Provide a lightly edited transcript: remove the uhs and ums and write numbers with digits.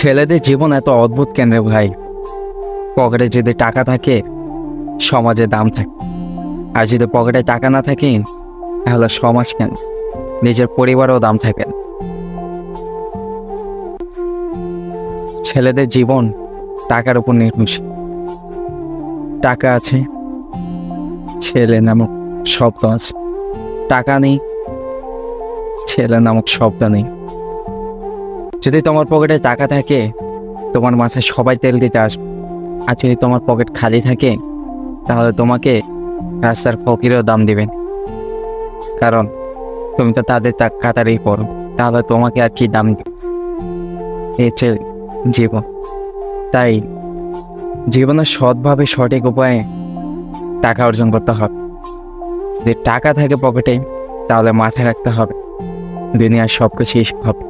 ছেলেদের জীবন এত অদ্ভুত কেন রে ভাই? পকেটে যদি টাকা থাকে সমাজে দাম থাকে, আর যদি পকেটে টাকা না থাকে তাহলে সমাজ কেন, নিজের পরিবারও দাম থাকে না। ছেলেদের জীবন টাকার উপর নির্ভরশীল। টাকা আছে, ছেলে নামক শব্দ আছে। টাকা নেই, ছেলে নামক শব্দ নেই। যদি তোমার পকেটে টাকা থাকে তোমার মাথায় সবাই তেল দিতে আসবে, আর যদি তোমার পকেট খালি থাকে তাহলে তোমাকে রাস্তার ফকিরেও দাম দিবেন, কারণ তুমি তো তাদের কাতারেই পড়ো। তাহলে তোমাকে আর কি দাম দিবে? এই হচ্ছে জীবন। তাই জীবনে সৎভাবে সঠিক উপায়ে টাকা অর্জন করতে হবে। যদি টাকা থাকে পকেটে তাহলে মাথায় রাখতে হবে দুনিয়ার সব কিছুই হবে।